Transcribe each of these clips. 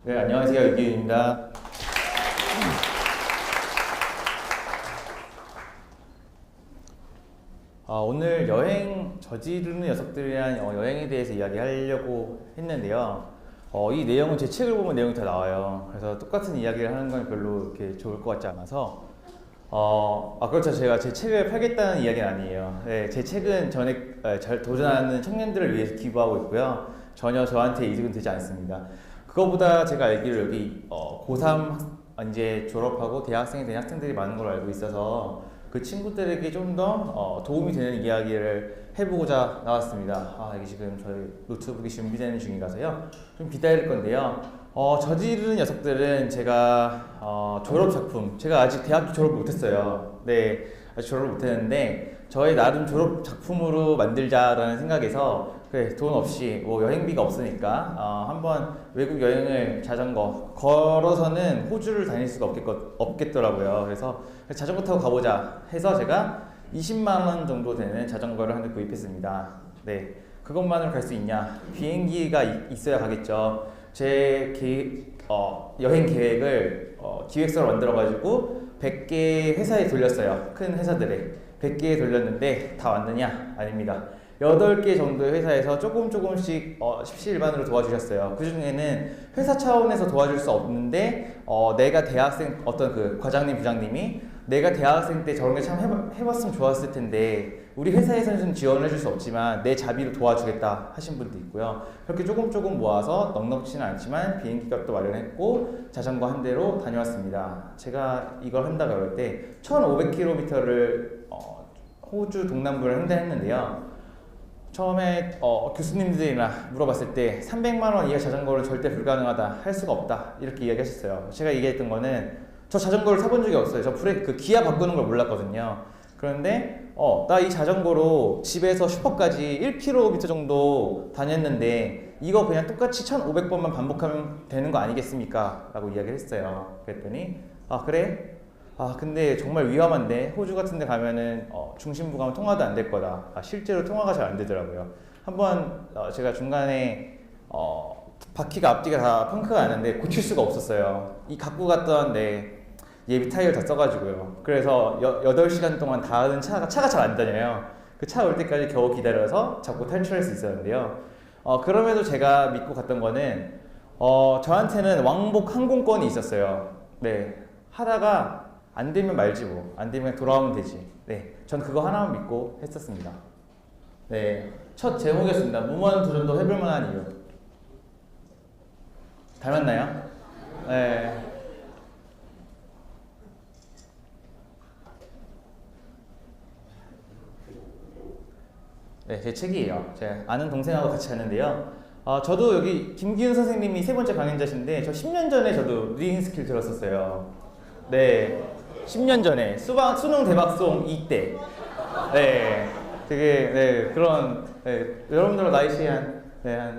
네, 안녕하세요. 이기윤입니다. 오늘 여행 저지르는 녀석들이란 여행에 대해서 이야기하려고 했는데요. 이 내용은 제 책을 보면 내용이 다 나와요. 그래서 똑같은 이야기를 하는 건 별로 이렇게 좋을 것 같지 않아서 그렇죠. 제가 제 책을 팔겠다는 이야기는 아니에요. 네, 제 책은 전에 잘 도전하는 청년들을 위해서 기부하고 있고요. 전혀 저한테 이득은 되지 않습니다. 그거보다 제가 알기로 여기 고3 이제 졸업하고 대학생이 된 학생들이 많은 걸로 알고 있어서 그 친구들에게 좀 더 도움이 되는 이야기를 해보고자 나왔습니다. 이게 지금 저희 노트북이 준비되는 중이라서요. 좀 기다릴 건데요. 저지르는 녀석들은 제가 졸업 작품, 제가 아직 대학교 졸업 못했어요. 네, 아직 졸업 못했는데 저의 나름 졸업 작품으로 만들자라는 생각에서 그래, 돈 없이 뭐 여행비가 없으니까 한번 외국 여행을 자전거 걸어서는 호주를 다닐 수가 없겠더라고요. 그래서 자전거 타고 가보자 해서 제가 20만 원 정도 되는 자전거를 한 대 구입했습니다. 네, 그것만으로 갈 수 있냐? 비행기가 있어야 가겠죠. 제 여행 계획을 기획서를 만들어가지고 100개 회사에 돌렸어요. 큰 회사들에 100개에 돌렸는데 다 왔느냐? 아닙니다. 8개 정도의 회사에서 조금씩 십시일반으로 도와주셨어요. 그 중에는 회사 차원에서 도와줄 수 없는데 내가 대학생 어떤 그 과장님 부장님이 내가 대학생 때 저런 게 참 해봤으면 좋았을 텐데 우리 회사에서는 지원을 해줄 수 없지만 내 자비로 도와주겠다 하신 분도 있고요. 그렇게 조금 모아서 넉넉치는 않지만 비행기 값도 마련했고 자전거 한 대로 다녀왔습니다. 제가 이걸 한다고 할 때 1500km를 호주 동남부를 횡단했는데요. 처음에 교수님들이나 물어봤을 때 300만 원 이하 자전거는 절대 불가능하다, 할 수가 없다 이렇게 이야기하셨어요. 제가 얘기했던 거는 저 자전거를 타본 적이 없어요. 저 그 기아 바꾸는 걸 몰랐거든요. 그런데 나 이 자전거로 집에서 슈퍼까지 1km 정도 다녔는데 이거 그냥 똑같이 1500번만 반복하면 되는 거 아니겠습니까? 라고 이야기를 했어요. 그랬더니 그래? 근데 정말 위험한데 호주 같은 데 가면은 중심부 가면 통화도 안 될 거다. 실제로 통화가 잘 안 되더라고요. 한번 제가 중간에 바퀴가 앞뒤가 다 펑크가 나는데 고칠 수가 없었어요. 이 갖고 갔던 예비 타이어를 다 써가지고요. 그래서 8시간 동안 닿은 차가 잘 안 다녀요. 그 차 올 때까지 겨우 기다려서 잡고 탈출할 수 있었는데요. 그럼에도 제가 믿고 갔던 거는 저한테는 왕복 항공권이 있었어요. 네, 하다가 안 되면 말지 뭐. 안 되면 돌아오면 되지. 네, 전 그거 하나만 믿고 했었습니다. 네, 첫 제목이었습니다. 무모한 도전도 해볼 만한 이유. 닮았나요? 네. 네, 제 책이에요. 제가 아는 동생하고 같이 하는데요. 저도 여기 김기훈 선생님이 3번째 강연자신데 저 10년 전에 저도 리딩 스킬 들었었어요. 네, 10년 전에 수능 대박송 2때. 네, 되게 그런 여러분들 나이 차이 한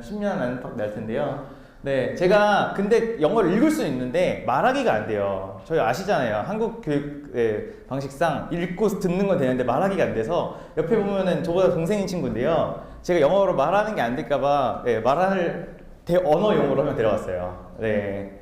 10년 안팎 날 텐데요. 네, 제가 근데 영어를 읽을 수는 있는데 말하기가 안 돼요. 저희 아시잖아요. 한국 교육 방식상 읽고 듣는 건 되는데 말하기가 안 돼서 옆에 보면은 저보다 동생인 친구인데요. 제가 영어로 말하는 게 안 될까봐 말할 대언어 용어로 하면 데려왔어요. 네.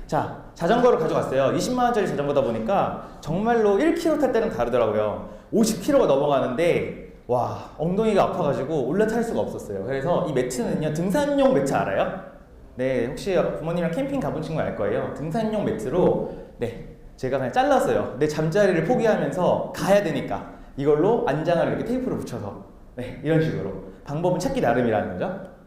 자, 자전거를 가져갔어요. 20만 원짜리 자전거다 보니까 정말로 1km 탈 때는 다르더라고요. 50km가 넘어가는데 와, 엉덩이가 아파가지고 올라탈 수가 없었어요. 그래서 이 매트는요, 등산용 매트 알아요? 네, 혹시 부모님이랑 캠핑 가본 친구 알 거예요. 등산용 매트로 제가 그냥 잘랐어요. 내 잠자리를 포기하면서 가야 되니까 이걸로 안장을 이렇게 테이프로 붙여서 이런 식으로 방법은 찾기 나름이라는 거죠.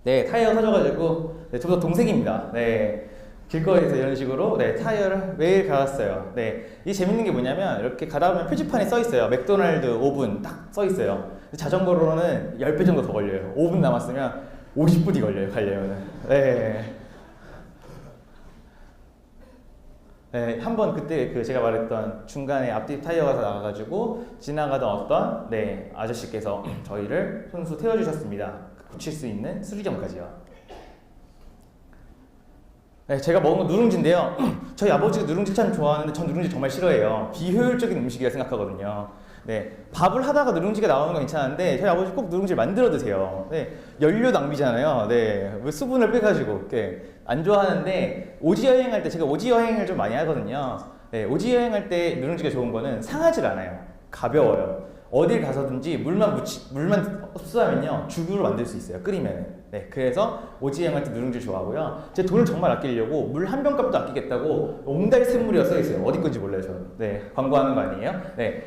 네, 타이어 사줘가지고 저보다 동생입니다. 네, 길거리에서 이런 식으로 타이어를 매일 갈았어요. 네, 이 재밌는 게 뭐냐면 이렇게 가다 보면 표지판에 써 있어요. 맥도날드 5분 딱 써 있어요. 자전거로는 10배 정도 더 걸려요. 5분 남았으면 50분이 걸려요. 가려면. 네. 네, 한번 그때 제가 말했던 중간에 앞뒤 타이어가 다 나가가지고 지나가던 어떤 아저씨께서 저희를 손수 태워주셨습니다. 붙일 수 있는 수리점까지요. 네, 제가 먹은 건 누룽지인데요. 저희 아버지가 누룽지 참 좋아하는데 전 누룽지 정말 싫어해요. 비효율적인 음식이라 생각하거든요. 네, 밥을 하다가 누룽지가 나오는 건 괜찮은데 저희 아버지 꼭 누룽지를 만들어 드세요. 네, 연료 낭비잖아요. 네, 왜 수분을 빼가지고 이렇게 안 좋아하는데 오지 여행할 때 제가 오지 여행을 좀 많이 하거든요. 네, 오지 여행할 때 누룽지가 좋은 거는 상하질 않아요. 가벼워요. 어딜 가서든지 물만 흡수하면요 죽으로 만들 수 있어요. 끓이면. 네, 그래서 오지 여행할 때 누룽지 좋아하고요. 제 돈을 정말 아끼려고 물 한 병 값도 아끼겠다고 옹달 샘물이라 써 있어요. 어디 건지 몰라요, 저는. 네, 광고하는 거 아니에요. 네.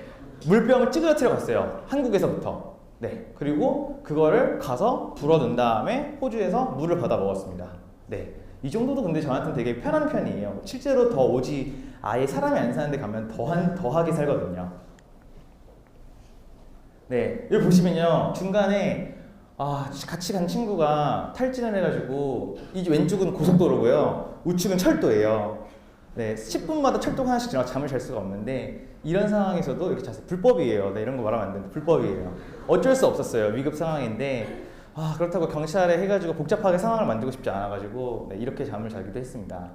물병을 찌그러뜨려 갔어요. 한국에서부터. 네. 그리고 그거를 가서 불어 넣은 다음에 호주에서 물을 받아 먹었습니다. 네. 이 정도도 근데 저한테는 되게 편한 편이에요. 실제로 더 오지 아예 사람이 안 사는데 가면 더하게 살거든요. 네. 여기 보시면요. 중간에 같이 간 친구가 탈진을 해가지고 이 왼쪽은 고속도로고요. 우측은 철도예요. 네, 10분마다 철도가 하나씩 지나가 잠을 잘 수가 없는데 이런 상황에서도 이렇게 자서 불법이에요. 네, 이런 거 말하면 안 되는데 불법이에요. 어쩔 수 없었어요. 위급 상황인데 그렇다고 경찰에 해가지고 복잡하게 상황을 만들고 싶지 않아가지고 네, 이렇게 잠을 자기도 했습니다.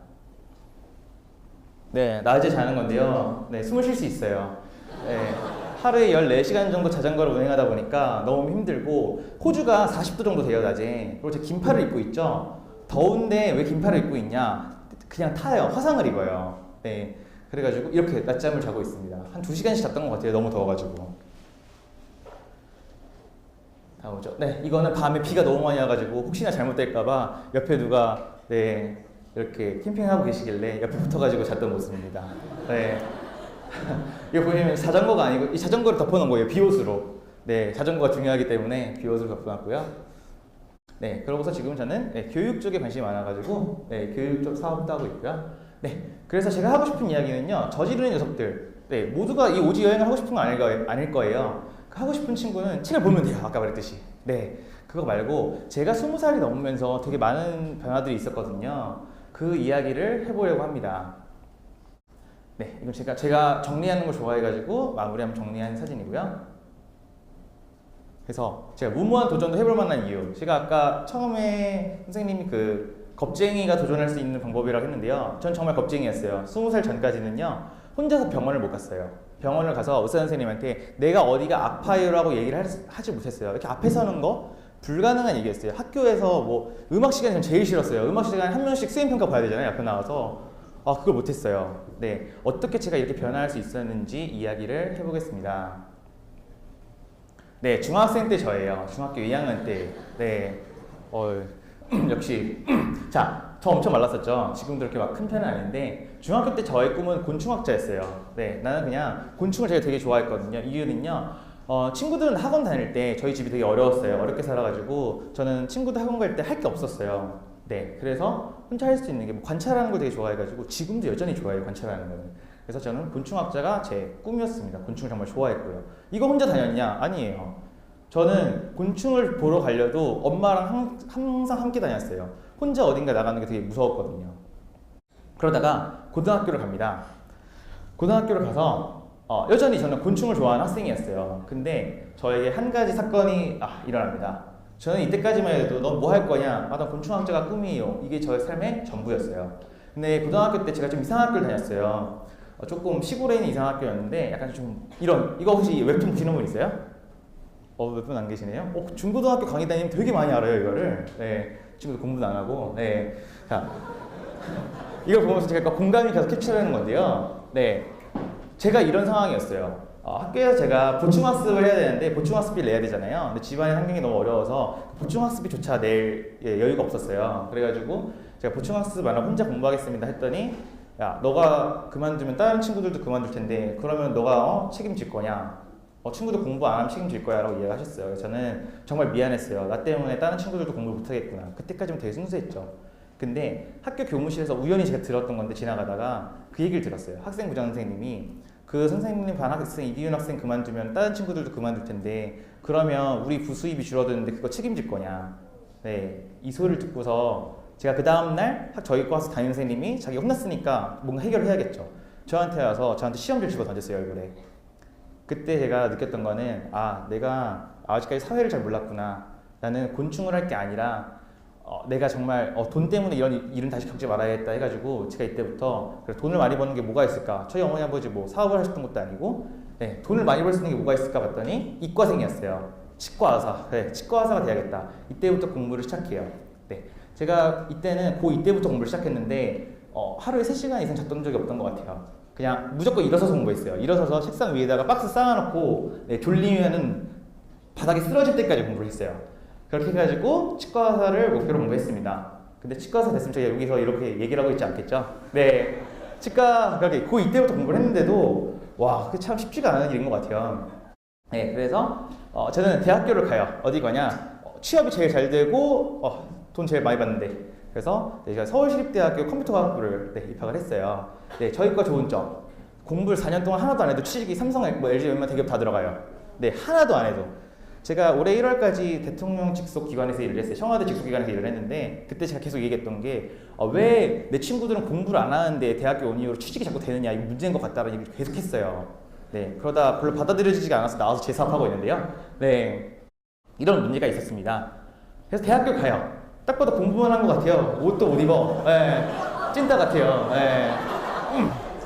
네, 낮에 자는 건데요. 네, 숨을 쉴 수 있어요. 네, 하루에 14시간 정도 자전거를 운행하다 보니까 너무 힘들고 호주가 40도 정도 돼요, 낮에. 그리고 제가 긴팔을 입고 있죠. 더운데 왜 긴팔을 입고 있냐? 그냥 타요. 화상을 입어요. 네. 그래가지고 이렇게 낮잠을 자고 있습니다. 한 2시간씩 잤던 것 같아요. 너무 더워가지고. 다음이죠. 네, 이거는 밤에 비가 너무 많이 와가지고 혹시나 잘못될까봐 옆에 누가 네 이렇게 캠핑하고 계시길래 옆에 붙어가지고 잤던 모습입니다. 네. 이거 보시면 자전거가 아니고 이 자전거를 덮어놓은 거예요. 비옷으로. 네, 자전거가 중요하기 때문에 비옷으로 덮어놨고요. 네, 그러고서 지금 저는 네, 교육 쪽에 관심이 많아가지고 네, 교육 쪽 사업도 하고 있고요. 네, 그래서 제가 하고 싶은 이야기는요. 저지르는 녀석들. 네, 모두가 이 오지 여행을 하고 싶은 건 아닐 거예요. 하고 싶은 친구는 책을 보면 돼요. 아까 말했듯이. 네, 그거 말고 제가 20살이 넘으면서 되게 많은 변화들이 있었거든요. 그 이야기를 해보려고 합니다. 네, 이건 제가 정리하는 걸 좋아해가지고 마무리하면 정리한 사진이고요. 그래서 제가 무모한 도전도 해볼 만한 이유. 제가 아까 처음에 선생님이 그 겁쟁이가 도전할 수 있는 방법이라고 했는데요. 전 정말 겁쟁이였어요. 20살 전까지는요. 혼자서 병원을 못 갔어요. 병원을 가서 의사 선생님한테 내가 어디가 아파요라고 얘기를 하지 못했어요. 이렇게 앞에 서는 거 불가능한 얘기였어요. 학교에서 뭐 음악 시간이 전 제일 싫었어요. 음악 시간에 한 명씩 수행평가 봐야 되잖아요. 앞에 나와서. 그걸 못했어요. 네, 어떻게 제가 이렇게 변화할 수 있었는지 이야기를 해보겠습니다. 네, 중학생 때 저예요. 중학교 2학년 때. 네, 역시. 자, 저 엄청 말랐었죠. 지금도 이렇게 막 큰 편은 아닌데 중학교 때 저의 꿈은 곤충학자였어요. 네, 나는 그냥 곤충을 제가 되게 좋아했거든요. 이유는요. 친구들은 학원 다닐 때 저희 집이 되게 어려웠어요. 어렵게 살아가지고 저는 친구들 학원 갈 때 할 게 없었어요. 네, 그래서 혼자 할 수 있는 게 뭐 관찰하는 걸 되게 좋아해가지고 지금도 여전히 좋아해요. 관찰하는 거는. 그래서 저는 곤충학자가 제 꿈이었습니다. 곤충을 정말 좋아했고요. 이거 혼자 다녔냐? 아니에요. 저는 곤충을 보러 가려도 엄마랑 항상 함께 다녔어요. 혼자 어딘가 나가는 게 되게 무서웠거든요. 그러다가 고등학교를 갑니다. 고등학교를 가서 여전히 저는 곤충을 좋아하는 학생이었어요. 근데 저에게 한 가지 사건이 일어납니다. 저는 이때까지만 해도 너 뭐 할 거냐? 나 곤충학자가 꿈이에요. 이게 저의 삶의 전부였어요. 근데 고등학교 때 제가 좀 이상한 학교를 다녔어요. 조금 시골에 있는 이상한 학교였는데 약간 좀 이거 혹시 웹툰 보시는 분 있어요? 몇 분 안 계시네요? 중고등학교 강의 다니면 되게 많이 알아요, 이거를. 네, 친구도 공부도 안 하고. 네. 자, 이걸 보면서 제가 공감이 계속 캡처하는 건데요. 네. 제가 이런 상황이었어요. 학교에서 제가 보충학습을 해야 되는데 보충학습비를 내야 되잖아요. 근데 집안의 환경이 너무 어려워서 보충학습비조차 낼 여유가 없었어요. 그래가지고 제가 보충학습 안 하고 혼자 공부하겠습니다 했더니 야, 너가 그만두면 다른 친구들도 그만둘 텐데 그러면 너가 책임질 거냐? 친구들 공부 안 하면 책임질 거야 라고 이야기하셨어요. 그래서 저는 정말 미안했어요. 나 때문에 다른 친구들도 공부를 못하겠구나. 그때까지는 되게 순수했죠. 근데 학교 교무실에서 우연히 제가 들었던 건데 지나가다가 그 얘기를 들었어요. 학생부장 선생님이 그 선생님 반 학생 이기윤 학생 그만두면 다른 친구들도 그만둘 텐데 그러면 우리 부수입이 줄어드는데 그거 책임질 거냐. 네, 이 소리를 듣고서 제가 그 다음날 저희 과에서 담임 선생님이 자기 혼났으니까 뭔가 해결을 해야겠죠. 저한테 와서 저한테 시험지를 집어 던졌어요, 얼굴에. 그때 제가 느꼈던 거는 내가 아직까지 사회를 잘 몰랐구나. 나는 곤충을 할 게 아니라 내가 정말 돈 때문에 이런 일은 다시 겪지 말아야겠다 해가지고 제가 이때부터 돈을 많이 버는 게 뭐가 있을까. 저희 어머니 아버지 뭐 사업을 하셨던 것도 아니고 네, 돈을 많이 벌 수 있는 게 뭐가 있을까 봤더니 이과생이었어요. 치과의사. 네, 치과의사가 돼야겠다. 이때부터 공부를 시작해요. 네, 제가 이때는 고2 때부터 공부를 시작했는데 하루에 3시간 이상 잤던 적이 없던 것 같아요. 그냥 무조건 일어서서 공부했어요. 일어서서 책상 위에다가 박스 쌓아놓고 네, 졸리면은 바닥에 쓰러질 때까지 공부를 했어요. 그렇게 해가지고 치과의사를 목표로 공부했습니다. 근데 치과의사 됐으면 제가 여기서 이렇게 얘기를 하고 있지 않겠죠? 네, 치과 그렇게 고2 때부터 공부를 했는데도 와, 그게 참 쉽지가 않은 일인 것 같아요. 네, 그래서 저는 대학교를 가요. 어디 가냐? 취업이 제일 잘 되고 돈 제일 많이 받는데, 그래서 제가 서울시립대학교 컴퓨터과학부를 네, 입학을 했어요. 네, 저희과 좋은 점, 공부를 4년 동안 하나도 안 해도 취직이 삼성, LG, 웬만한 대기업 다 들어가요. 네, 하나도 안 해도. 제가 올해 1월까지 대통령 직속 기관에서 일을 했어요. 청와대 직속 기관에서 일을 했는데, 그때 제가 계속 얘기했던 게 왜 내 친구들은 공부를 안 하는데 대학교 온 이후로 취직이 자꾸 되느냐, 이거 문제인 것 같다는 얘기를 계속 했어요. 네, 그러다 별로 받아들여지지가 않아서 나와서 재사업하고 있는데요. 네, 이런 문제가 있었습니다. 그래서 대학교 가요. 딱 봐도 공부만 한 것 같아요. 옷도 못 입어. 네, 찐따 같아요. 네,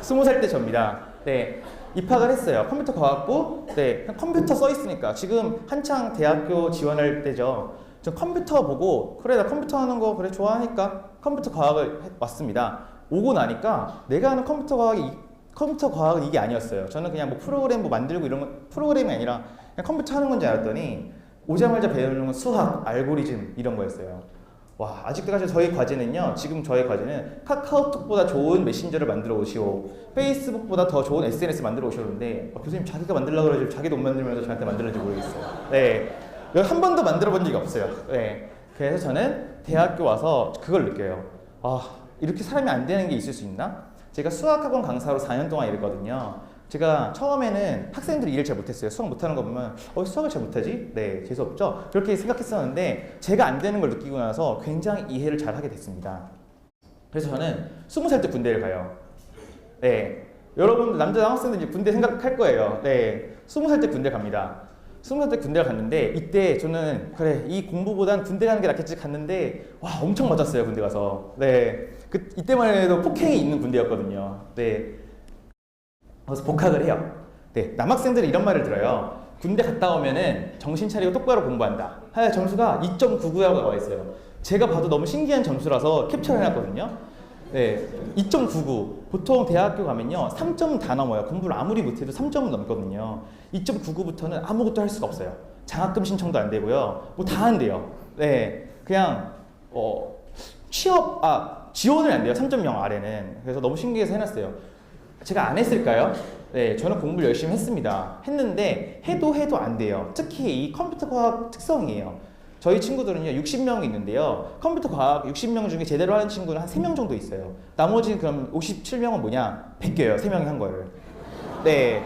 20살 때 접니다. 네, 입학을 했어요. 컴퓨터 과학부. 네, 컴퓨터 써 있으니까 지금 한창 대학교 지원할 때죠. 저 컴퓨터 보고 그래 나 컴퓨터 하는 거 그래 좋아하니까 컴퓨터 과학을 왔습니다. 오고 나니까 내가 하는 컴퓨터 과학은 이게 아니었어요. 저는 그냥 뭐 프로그램 뭐 만들고 이런 거 프로그램이 아니라 그냥 컴퓨터 하는 건지 알았더니 오자마자 배우는 건 수학, 알고리즘 이런 거였어요. 와, 아직까지 저희 과제는요, 지금 저희 과제는 카카오톡보다 좋은 메신저를 만들어 오시오, 페이스북보다 더 좋은 SNS 만들어 오시오는데 교수님 자기가 만들려고 그러지 자기도 못 만들면서 저한테 만들었는지 모르겠어요. 네, 한 번도 만들어 본 적이 없어요. 네, 그래서 저는 대학교 와서 그걸 느껴요. 이렇게 사람이 안 되는 게 있을 수 있나? 제가 수학학원 강사로 4년 동안 일했거든요. 제가 처음에는 학생들이 일을 잘 못했어요. 수학 못하는 거 보면 수학을 잘 못하지? 네, 재수없죠? 그렇게 생각했었는데 제가 안 되는 걸 느끼고 나서 굉장히 이해를 잘 하게 됐습니다. 그래서 저는 20살 때 군대를 가요. 네, 여러분 남자 학생들 이제 군대 생각할 거예요. 네, 20살 때 군대 갑니다. 20살 때 군대를 갔는데 이때 저는 그래 이 공부보단 군대 가는 게 낫겠지 갔는데 와 엄청 맞았어요. 군대 가서. 네, 이때만 해도 폭행이 있는 군대였거든요. 네, 그래서 복학을 해요. 네, 남학생들은 이런 말을 들어요. 군대 갔다 오면은 정신 차리고 똑바로 공부한다. 하여 점수가 2.99라고 나와 있어요. 제가 봐도 너무 신기한 점수라서 캡처를 해놨거든요. 네, 2.99. 보통 대학교 가면요 3점은 다 넘어요. 공부를 아무리 못해도 3점은 넘거든요. 2.99부터는 아무것도 할 수가 없어요. 장학금 신청도 안 되고요. 뭐 다 안 돼요. 네, 그냥 지원을 안 돼요. 3.0 아래는. 그래서 너무 신기해서 해놨어요. 제가 안 했을까요? 네, 저는 공부를 열심히 했습니다. 했는데 해도 안 돼요. 특히 이 컴퓨터 과학 특성이에요. 저희 친구들은요 60명이 있는데요, 컴퓨터 과학 60명 중에 제대로 하는 친구는 한 3명 정도 있어요. 나머지 그럼 57명은 뭐냐? 베껴요. 3명이 한 거를. 네,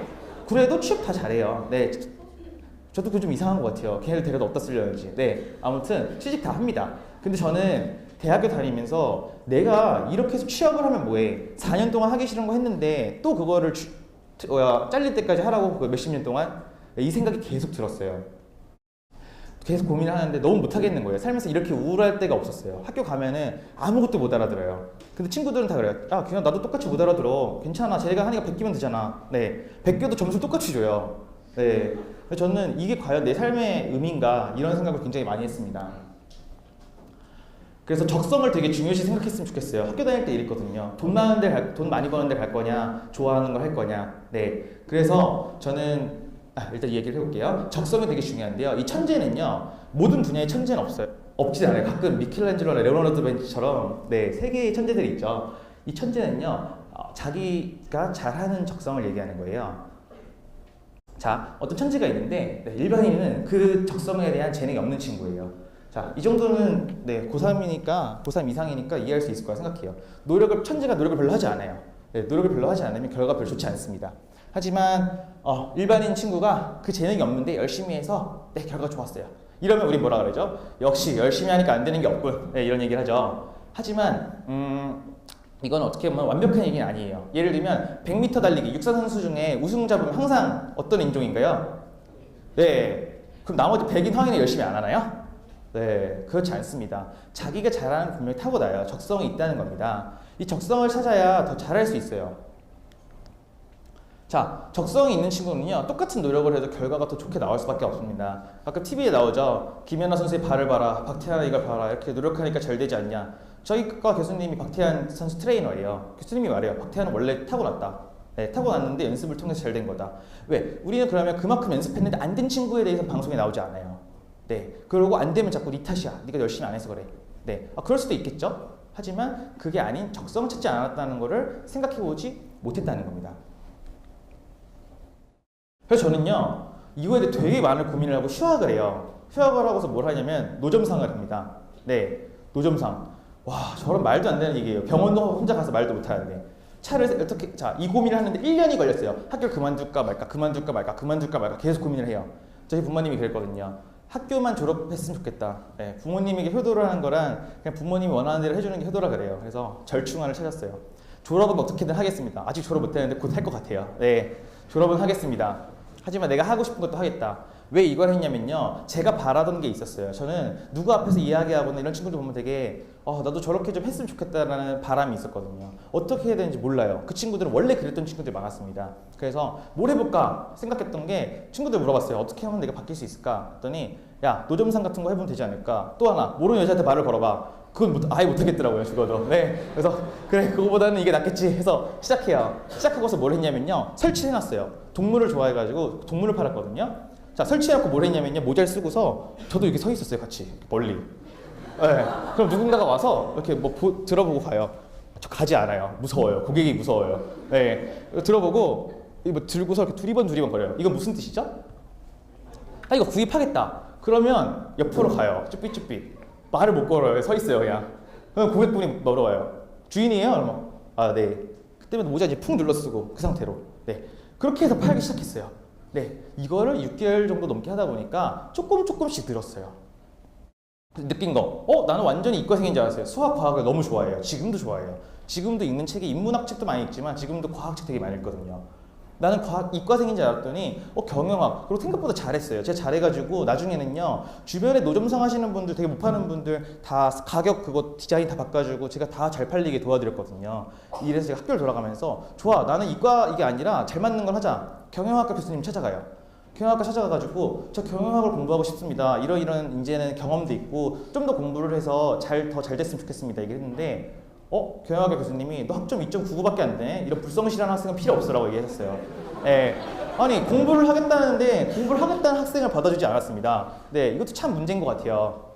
그래도 취업 다 잘해요. 네, 저도 그거 좀 이상한 것 같아요. 걔네들 데려다 어디다 쓰려는지. 네, 아무튼 취직 다 합니다. 근데 저는 대학교 다니면서 내가 이렇게 해서 취업을 하면 뭐해? 4년 동안 하기 싫은 거 했는데 또 그거를 잘릴 때까지 하라고 몇십 년 동안 이 생각이 계속 들었어요. 계속 고민을 하는데 너무 못 하겠는 거예요. 살면서 이렇게 우울할 때가 없었어요. 학교 가면은 아무것도 못 알아들어요. 근데 친구들은 다 그래요. 그냥 나도 똑같이 못 알아들어. 괜찮아. 쟤가 하니까 베끼면 되잖아. 네, 베껴도 점수 똑같이 줘요. 네, 저는 이게 과연 내 삶의 의미인가 이런 생각을 굉장히 많이 했습니다. 그래서 적성을 되게 중요시 생각했으면 좋겠어요. 학교 다닐 때 이랬거든요. 돈 많이 버는 데 갈 거냐, 좋아하는 걸 할 거냐. 네, 그래서 저는 일단 이 얘기를 해볼게요. 적성이 되게 중요한데요. 이 천재는요, 모든 분야의 천재는 없지 않아요. 가끔 미켈란젤로나 레오나르도 다빈치처럼 네, 세계의 천재들이 있죠. 이 천재는요, 자기가 잘하는 적성을 얘기하는 거예요. 자, 어떤 천재가 있는데 네, 일반인은 그 적성에 대한 재능이 없는 친구예요. 자, 이 정도는 네, 고3이니까, 고3 이상이니까 이해할 수 있을 거라 생각해요. 천재가 노력을 별로 하지 않아요. 네, 노력을 별로 하지 않으면 결과가 별로 좋지 않습니다. 하지만 일반인 친구가 그 재능이 없는데 열심히 해서 네, 결과가 좋았어요. 이러면 우리 뭐라 그러죠? 역시 열심히 하니까 안 되는 게 없군. 네, 이런 얘기를 하죠. 하지만 이건 어떻게 보면 완벽한 얘기는 아니에요. 예를 들면 100m 달리기 육상 선수 중에 우승자분 항상 어떤 인종인가요? 네, 그럼 나머지 100인 황인은 열심히 안 하나요? 네, 그렇지 않습니다. 자기가 잘하는 분명히 타고나요. 적성이 있다는 겁니다. 이 적성을 찾아야 더 잘할 수 있어요. 자, 적성이 있는 친구는요, 똑같은 노력을 해도 결과가 더 좋게 나올 수밖에 없습니다. 가끔 TV에 나오죠. 김연아 선수의 발을 봐라, 박태환 이걸 봐라, 이렇게 노력하니까 잘 되지 않냐. 저희과 교수님이 박태환 선수 트레이너예요. 교수님이 말해요. 박태환은 원래 타고났다. 네, 타고났는데 연습을 통해서 잘 된 거다. 왜? 우리는 그러면 그만큼 연습했는데 안 된 친구에 대해서 방송에 나오지 않아요. 네, 그러고 안 되면 자꾸 네 탓이야. 네가 열심히 안 해서 그래. 네, 그럴 수도 있겠죠. 하지만 그게 아닌 적성을 찾지 않았다는 거를 생각해보지 못했다는 겁니다. 그래서 저는요, 이거에 대해 되게 많은 고민을 하고 휴학을 해요. 휴학을 하고서 뭘 하냐면 노점상을 합니다. 네, 노점상. 와, 저런 말도 안 되는 얘기예요. 병원도 혼자 가서 말도 못 하는데. 차를 어떻게, 자, 이 고민을 하는데 1년이 걸렸어요. 학교 그만둘까 말까, 그만둘까 말까, 그만둘까 말까 계속 고민을 해요. 저희 부모님이 그랬거든요. 학교만 졸업했으면 좋겠다. 네, 부모님에게 효도를 하는 거랑 그냥 부모님이 원하는 대로 해주는 게 효도라 그래요. 그래서 절충안을 찾았어요. 졸업은 어떻게든 하겠습니다. 아직 졸업 못했는데 곧 할 것 같아요. 네, 졸업은 하겠습니다. 하지만 내가 하고 싶은 것도 하겠다. 왜 이걸 했냐면요, 제가 바라던 게 있었어요. 저는 누구 앞에서 이야기하거나 이런 친구들 보면 되게 나도 저렇게 좀 했으면 좋겠다라는 바람이 있었거든요. 어떻게 해야 되는지 몰라요. 그 친구들은 원래 그랬던 친구들이 많았습니다. 그래서 뭘 해볼까 생각했던 게, 친구들 물어봤어요. 어떻게 하면 내가 바뀔 수 있을까 했더니, 야, 노점상 같은 거 해보면 되지 않을까. 또 하나, 모르는 여자한테 말을 걸어봐. 그건 아예 못하겠더라고요, 죽어도. 네, 그래서 그래, 그거보다는 이게 낫겠지 해서 시작해요. 시작하고서 뭘 했냐면요, 설치해놨어요. 동물을 좋아해가지고 동물을 팔았거든요. 자, 설치해놓고 뭘 했냐면요, 모자를 쓰고서 저도 이렇게 서 있었어요, 같이 멀리. 네, 그럼 누군가가 와서 이렇게 뭐 들어보고 가요. 저 가지 않아요. 무서워요. 고객이 무서워요. 네, 들어보고 이거 뭐 들고서 이렇게 두리번 거려요. 이건 무슨 뜻이죠? 아, 이거 구입하겠다. 그러면 옆으로 가요. 쭈삣쭈삣. 말을 못 걸어요. 서 있어요, 그냥. 그럼 고객분이 멀어와요. 주인이에요? 그러면 아, 네. 그때부터 모자 이제 푹 눌러 쓰고 그 상태로. 네. 그렇게 해서 팔기 시작했어요. 네. 이거를 6개월 정도 넘게 하다 보니까 조금씩 늘었어요. 느낀 거. 나는 완전히 이과생인 줄 알았어요. 수학, 과학을 너무 좋아해요. 지금도 좋아해요. 지금도 읽는 책이 인문학 책도 많이 읽지만 지금도 과학책 되게 많이 읽거든요. 나는 이과생인 줄 알았더니 경영학, 그리고 생각보다 잘했어요. 제가 잘해가지고 나중에는요, 주변에 노점상 하시는 분들, 되게 못 파는 분들 다 가격 그거 디자인 다 바꿔주고 제가 다 잘 팔리게 도와드렸거든요. 이래서 제가 학교를 돌아가면서 좋아, 나는 이과 이게 아니라 잘 맞는 걸 하자. 경영학과 교수님 찾아가요. 경영학과 찾아가가지고 저 경영학을 공부하고 싶습니다. 이런 이제는 경험도 있고 좀 더 공부를 해서 더 잘 됐으면 좋겠습니다. 얘기를 했는데 경영학과 교수님이 너 학점 2.99밖에 안 돼. 이런 불성실한 학생은 필요 없어라고 얘기하셨어요. 예. 아니, 공부를 하겠다는 학생을 받아주지 않았습니다. 네, 이것도 참 문제인 것 같아요.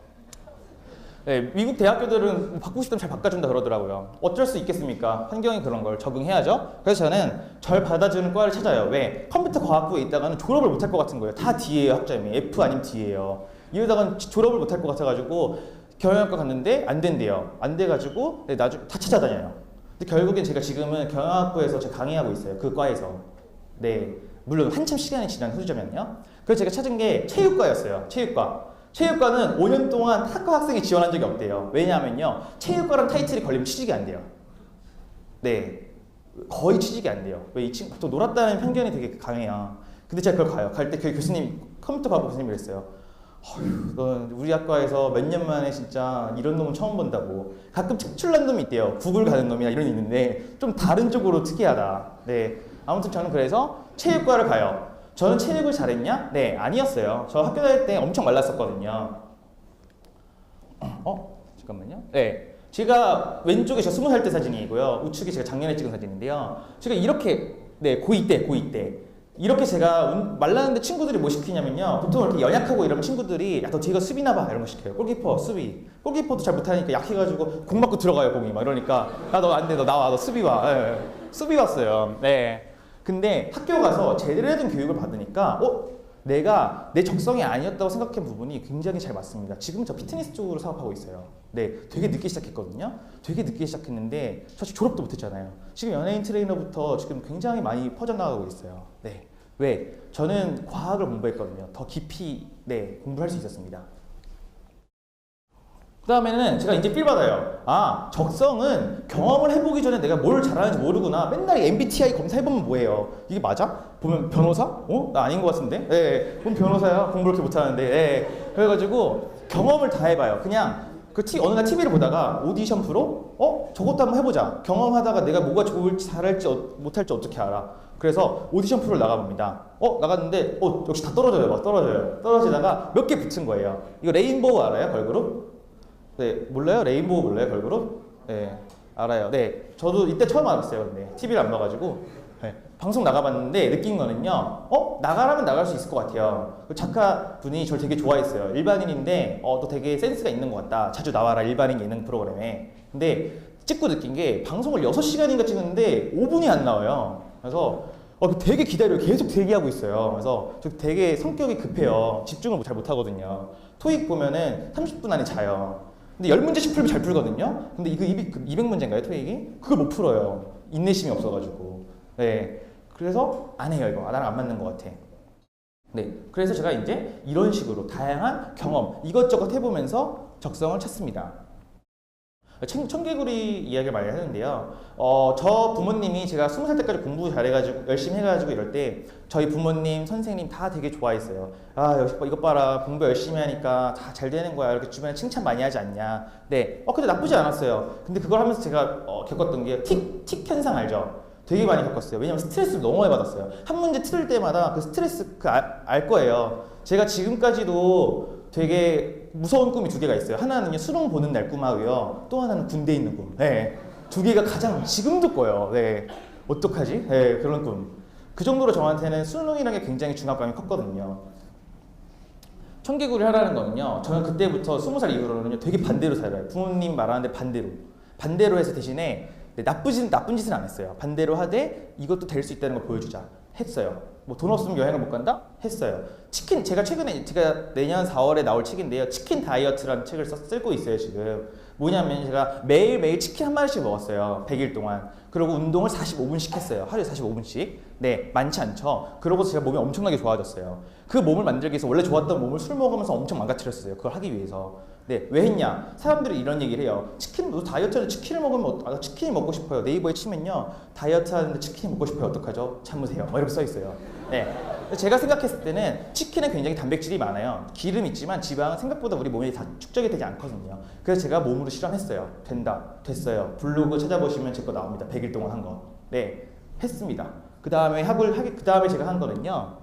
네, 미국 대학교들은 바꾸고 싶다면 잘 바꿔준다 그러더라고요. 어쩔 수 있겠습니까? 환경이 그런 걸 적응해야죠. 그래서 저는 절 받아주는 과를 찾아요. 왜? 컴퓨터 과학부에 있다가는 졸업을 못할 것 같은 거예요. 다 D예요, 학점이. F 아니면 D예요. 이러다가는 졸업을 못할 것 같아가지고 경영학과 갔는데 안 된대요. 안 돼가지고 나중에 다 찾아다녀요. 근데 결국엔 제가 지금은 경영학부에서 제가 강의하고 있어요. 그 과에서. 네, 물론 한참 시간이 지난 후자면요. 그래서 제가 찾은 게 체육과였어요. 체육과는 5년 동안 학과 학생이 지원한 적이 없대요. 왜냐하면요, 체육과란 타이틀이 걸리면 취직이 안 돼요. 네, 거의 취직이 안 돼요. 왜? 이 친구 또 놀았다는 편견이 되게 강해요. 근데 제가 그걸 가요. 갈 때 그 교수님, 컴퓨터 과학 교수님이 그랬어요. 넌 우리 학과에서 몇 년 만에 진짜 이런 놈은 처음 본다고. 가끔 특출난 놈이 있대요. 구글 가는 놈이나 이런 게 있는데 좀 다른 쪽으로 특이하다. 네, 아무튼 저는 그래서 체육과를 가요. 저는 체육을 잘했냐? 네, 아니었어요. 저 학교 다닐 때 엄청 말랐었거든요. 잠깐만요. 네, 제가 왼쪽에 저 20살 때 사진이고요. 우측이 제가 작년에 찍은 사진인데요. 제가 이렇게, 네, 고2 때 이렇게 제가 말랐는데 친구들이 뭐 시키냐면요, 보통 이렇게 연약하고 이러면 친구들이 야, 너 뒤가 수비나 봐 이런 거 시켜요. 골키퍼 수비. 골키퍼도 잘 못하니까 약해가지고 공 맞고 들어가요, 공이. 막 이러니까 야, 너 안 돼, 너 나와, 너 수비 와. 네, 수비 왔어요. 네. 근데 학교 가서 제대로 된 교육을 받으니까 내가 내 적성이 아니었다고 생각한 부분이 굉장히 잘 맞습니다. 지금 저 피트니스 쪽으로 사업하고 있어요. 네, 되게 늦게 시작했거든요. 되게 늦게 시작했는데 사실 졸업도 못했잖아요. 지금 연예인 트레이너부터 지금 굉장히 많이 퍼져나가고 있어요. 네, 왜? 저는 과학을 공부했거든요. 더 깊이 공부할 수 있었습니다. 그 다음에는 제가 이제 필 받아요. 적성은 경험을 해보기 전에 내가 뭘 잘하는지 모르구나. 맨날 MBTI 검사해보면 뭐예요? 이게 맞아? 보면 변호사? 나 아닌 것 같은데? 네, 그럼 변호사야. 공부 그렇게 못하는데. 네. 그래가지고 경험을 다 해봐요. 그냥 어느 날 TV를 보다가 오디션 프로? 저것도 한번 해보자. 경험하다가 내가 뭐가 좋을지 잘할지 못할지 어떻게 알아. 그래서 오디션 프로를 나가봅니다. 나갔는데 역시 다 떨어져요. 막 떨어져요. 떨어지다가 몇 개 붙은 거예요. 이거 레인보우 알아요? 걸그룹? 네, 몰라요? 레인보우 몰라요? 걸그룹? 네, 알아요. 네, 저도 이때 처음 알았어요. 근데 TV를 안 봐가지고. 네, 방송 나가봤는데 느낀 거는요, 나가라면 나갈 수 있을 것 같아요. 그 작가분이 저를 되게 좋아했어요. 일반인인데, 너 되게 센스가 있는 것 같다. 자주 나와라, 일반인 예능 프로그램에. 근데 찍고 느낀 게 방송을 6시간인가 찍었는데 5분이 안 나와요. 그래서 되게 기다려요. 계속 대기하고 있어요. 그래서 저 되게 성격이 급해요. 집중을 잘 못하거든요. 토익 보면은 30분 안에 자요. 근데 10문제씩 풀면 잘 풀거든요. 근데 이거 200문제인가요, 토익이? 그걸 못 풀어요. 인내심이 없어가지고. 네, 그래서 안 해요. 이거 나랑 안 맞는 것 같아. 네, 그래서 제가 이제 이런 식으로 다양한 경험 이것저것 해보면서 적성을 찾습니다. 청개구리 이야기를 많이 하는데요. 저 부모님이 제가 20살 때까지 공부 잘해가지고 열심히 해가지고 이럴 때 저희 부모님, 선생님 다 되게 좋아했어요. 역시 이것 봐라, 공부 열심히 하니까 다 잘 되는 거야. 이렇게 주변에 칭찬 많이 하지 않냐. 네, 근데 나쁘지 않았어요. 근데 그걸 하면서 제가 겪었던 게 틱 현상 알죠? 되게 많이 겪었어요. 왜냐면 스트레스를 너무 많이 받았어요. 한 문제 틀을 때마다 그 스트레스 알 거예요. 제가 지금까지도 되게 무서운 꿈이 2개가 있어요. 하나는요, 수능 보는 날 꿈하고요. 또 하나는 군대 있는 꿈. 네. 2개가 가장 지금도 꿔요. 네. 어떡하지? 네, 그런 꿈. 그 정도로 저한테는 수능이라는 게 굉장히 중압감이 컸거든요. 청개구리 하라는 거는요, 저는 그때부터 20살 이후로는요, 되게 반대로 살아요. 부모님 말하는데 반대로 해서 대신에 나쁜 짓은 안 했어요. 반대로 하되 이것도 될 수 있다는 걸 보여주자. 했어요. 뭐 돈 없으면 여행을 못 간다? 했어요. 제가 최근에 내년 4월에 나올 책인데요. 치킨 다이어트라는 책을 쓰고 있어요, 지금. 뭐냐면 제가 매일매일 치킨 한 마리씩 먹었어요. 100일 동안. 그리고 운동을 45분씩 했어요. 하루에 45분씩. 네, 많지 않죠. 그러고 제가 몸이 엄청나게 좋아졌어요. 그 몸을 만들기 위해서 원래 좋았던 몸을 술 먹으면서 엄청 망가뜨렸어요. 그걸 하기 위해서. 네, 왜 했냐? 사람들이 이런 얘기를 해요. 다이어트하는데 치킨을 먹으면 치킨이 먹고 싶어요. 네이버에 치면요, 다이어트 하는데 치킨이 먹고 싶어요. 어떡하죠? 참으세요. 이렇게 써 있어요. 네, 제가 생각했을 때는 치킨은 굉장히 단백질이 많아요. 기름 있지만 지방은 생각보다 우리 몸에 다 축적이 되지 않거든요. 그래서 제가 몸으로 실험했어요. 됐어요. 블로그 찾아보시면 제 거 나옵니다. 100일 동안 한 거. 네, 했습니다. 그 다음에 제가 한 거는요,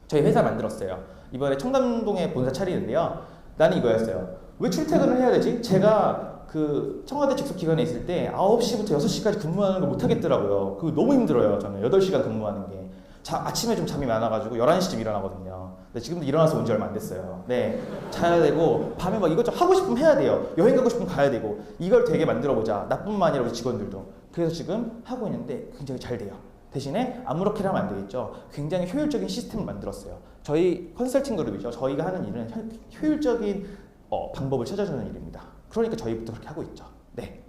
저희 회사 만들었어요. 이번에 청담동에 본사 차리는데요. 나는 이거였어요. 왜 출퇴근을 해야 되지? 제가 그 청와대 직속 기관에 있을 때 9시부터 6시까지 근무하는 걸 못 하겠더라고요. 그거 너무 힘들어요. 저는 8시간 근무하는 게. 아침에 좀 잠이 많아가지고 11시쯤 일어나거든요. 근데 지금도 일어나서 온 지 얼마 안 됐어요. 네, 자야 되고 밤에 막 이것저것 하고 싶으면 해야 돼요. 여행 가고 싶으면 가야 되고. 이걸 되게 만들어보자. 나뿐만 아니라 우리 직원들도. 그래서 지금 하고 있는데 굉장히 잘 돼요. 대신에 아무렇게나 하면 안 되겠죠. 굉장히 효율적인 시스템을 만들었어요. 저희 컨설팅 그룹이죠. 저희가 하는 일은 효율적인 방법을 찾아주는 일입니다. 그러니까 저희부터 그렇게 하고 있죠. 네.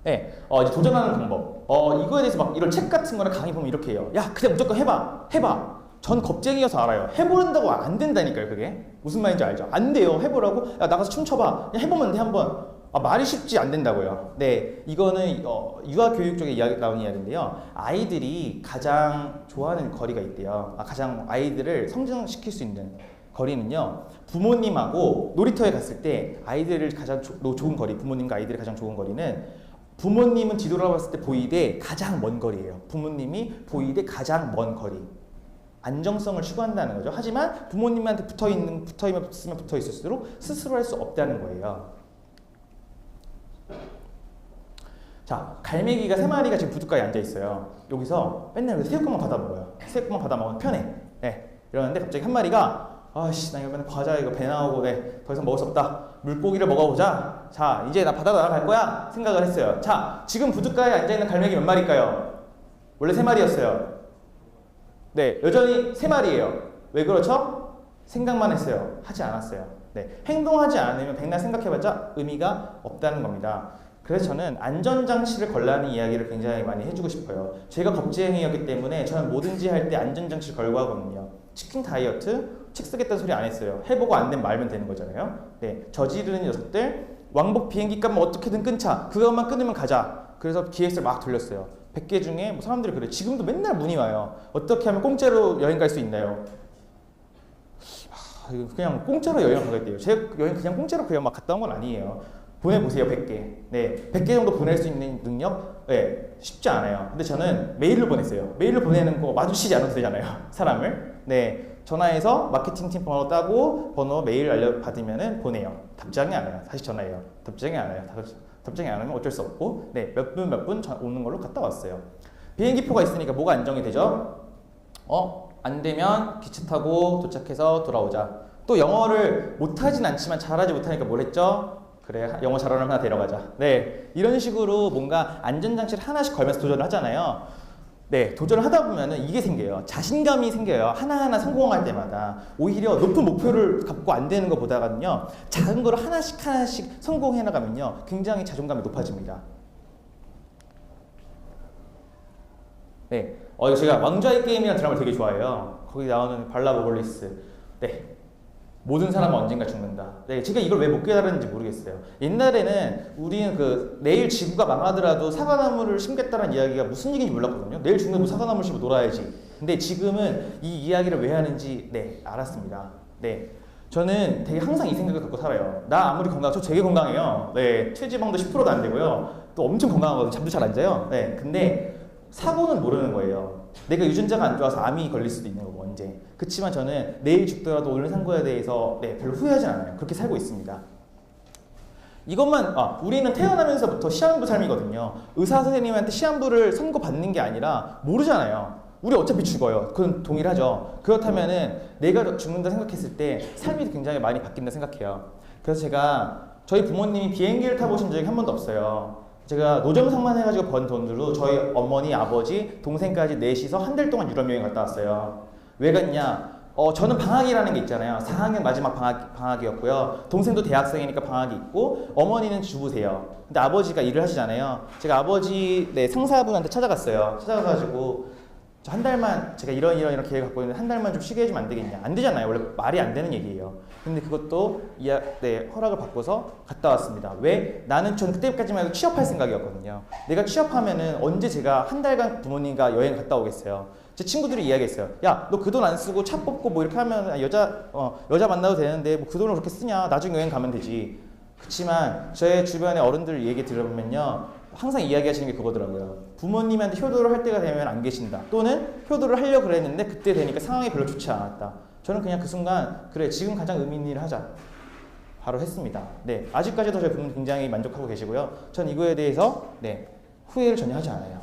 네, 이제 도전하는 방법. 이거에 대해서 막 이런 책 같은 거나 강의 보면 이렇게 해요. 야, 그냥 무조건 해봐. 전 겁쟁이여서 알아요. 해보는다고 안 된다니까요, 그게. 무슨 말인지 알죠? 안 돼요. 해보라고? 야, 나가서 춤춰봐. 그냥 해보면 돼, 한번. 말이 쉽지 안 된다고요. 네, 이거는 유아교육 쪽에 나온 이야기인데요. 아이들이 가장 좋아하는 거리가 있대요. 가장 아이들을 성장시킬 수 있는 거리는요, 부모님하고 놀이터에 갔을 때 아이들을 가장 좋은 거리, 부모님과 아이들이 가장 좋은 거리는 부모님은 뒤돌아봤을 때 보이되 가장 먼 거리예요. 부모님이 보이되 가장 먼 거리. 안정성을 추구한다는 거죠. 하지만 부모님한테 붙으면 붙어 있을수록 스스로 할 수 없다는 거예요. 자, 갈매기가 3마리가 지금 부둣가에 앉아 있어요. 여기서 맨날 새우깡만 받아 먹어요. 새우깡만 받아 먹으면 편해. 네, 이러는데 갑자기 한 마리가 나 이거 맨날 과자 이거 배 나오고 더 이상 먹을 수 없다. 물고기를 먹어보자. 자, 이제 나 바다 날아갈 거야. 생각을 했어요. 자, 지금 부둣가에 앉아있는 갈매기 몇 마리일까요? 원래 3마리였어요. 네, 여전히 3마리예요. 왜 그렇죠? 생각만 했어요. 하지 않았어요. 네, 행동하지 않으면 백날 생각해봤자 의미가 없다는 겁니다. 그래서 저는 안전장치를 걸라는 이야기를 굉장히 많이 해주고 싶어요. 제가 겁쟁이였기 때문에 저는 뭐든지 할 때 안전장치를 걸고 하거든요. 치킨 다이어트, 책 쓰겠다는 소리 안 했어요. 해보고 안 되면 말면 되는 거잖아요. 네, 저지르는 녀석들, 왕복 비행기 값만 어떻게든 끊자. 그것만 끊으면 가자. 그래서 기획서를 막 돌렸어요. 100개 중에 사람들이 그래. 지금도 맨날 문의 와요. 어떻게 하면 공짜로 여행 갈 수 있나요? 그냥 공짜로 여행 가겠대요. 제 여행 그냥 공짜로 그냥 막 갔다 온 건 아니에요. 보내보세요, 100개. 네, 100개 정도 보낼 수 있는 능력? 네, 쉽지 않아요. 근데 저는 메일로 보냈어요. 메일로 보내는 거 마주치지 않아도 되잖아요, 사람을. 네, 전화해서 마케팅팀 번호 따고 번호 메일 받으면은 보내요. 답장이 안 와요. 다시 전화해요. 답장이 안 와요. 답장이 안 오면 어쩔 수 없고, 네, 몇 분 오는 걸로 갔다 왔어요. 비행기표가 있으니까 뭐가 안정이 되죠? 안 되면 기차 타고 도착해서 돌아오자. 또 영어를 못하진 않지만 잘하지 못하니까 뭘 했죠? 그래, 영어 잘하는 하나 데려가자. 네, 이런 식으로 뭔가 안전장치를 하나씩 걸면서 도전을 하잖아요. 네, 도전을 하다 보면은 이게 생겨요. 자신감이 생겨요. 하나하나 성공할 때마다. 오히려 높은 목표를 갖고 안 되는 것보다는요, 작은 거를 하나씩 성공해 나가면요, 굉장히 자존감이 높아집니다. 네, 제가 왕좌의 게임이라는 드라마를 되게 좋아해요. 거기 나오는 발라보글리스. 네, 모든 사람은 언젠가 죽는다. 네, 제가 이걸 왜 못 깨달았는지 모르겠어요. 옛날에는 우리는 내일 지구가 망하더라도 사과나무를 심겠다는 이야기가 무슨 얘기인지 몰랐거든요. 내일 죽는다고 사과나무를 심고 놀아야지. 근데 지금은 이 이야기를 왜 하는지 알았습니다. 네, 저는 되게 항상 이 생각을 갖고 살아요. 나 아무리 저 되게 건강해요. 네, 체지방도 10%도 안 되고요. 또 엄청 건강하거든요. 잠도 잘 안 자요. 네, 근데 사고는 모르는 거예요. 내가 유전자가 안 좋아서 암이 걸릴 수도 있는 거고, 언제. 그렇지만 저는 내일 죽더라도 오늘 산 거에 대해서 별로 후회하지 않아요. 그렇게 살고 있습니다. 이것만, 우리는 태어나면서부터 시한부 삶이거든요. 의사 선생님한테 시한부를 선고받는 게 아니라 모르잖아요. 우리 어차피 죽어요. 그건 동일하죠. 그렇다면은 내가 죽는다 생각했을 때 삶이 굉장히 많이 바뀐다 생각해요. 그래서 저희 부모님이 비행기를 타보신 적이 한 번도 없어요. 제가 노점상만 해가지고 번 돈으로 저희 어머니, 아버지, 동생까지 넷이서 한 달 동안 유럽 여행 갔다 왔어요. 왜 갔냐? 저는 방학이라는 게 있잖아요. 4학년 마지막 방학이었고요. 동생도 대학생이니까 방학이 있고, 어머니는 주부세요. 근데 아버지가 일을 하시잖아요. 제가 아버지 상사분한테 찾아갔어요. 찾아가가지고 저 한 달만, 제가 이런 계획 갖고 있는데 한 달만 좀 쉬게 해주면 안 되겠냐? 안 되잖아요. 원래 말이 안 되는 얘기예요. 근데 그것도 허락을 받고서 갔다 왔습니다. 왜? 전 그때까지만 해도 취업할 생각이었거든요. 내가 취업하면은 언제 제가 한 달간 부모님과 여행 갔다 오겠어요. 제 친구들이 이야기했어요. 야, 너 그 돈 안 쓰고 차 뽑고 뭐 이렇게 하면 여자 만나도 되는데 뭐 그 돈을 그렇게 쓰냐? 나중에 여행 가면 되지. 그렇지만 저의 주변의 어른들 얘기 들어보면요, 항상 이야기하시는 게 그거더라고요. 부모님한테 효도를 할 때가 되면 안 계신다. 또는 효도를 하려고 그랬는데 그때 되니까 상황이 별로 좋지 않았다. 저는 그냥 그 순간 그래, 지금 가장 의미 있는 일을 하자. 바로 했습니다. 네, 아직까지도 저희 부모님 굉장히 만족하고 계시고요. 전 이거에 대해서 후회를 전혀 하지 않아요.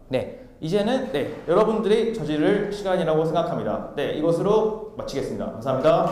네, 이제는 여러분들이 저지를 시간이라고 생각합니다. 네, 이것으로 마치겠습니다. 감사합니다.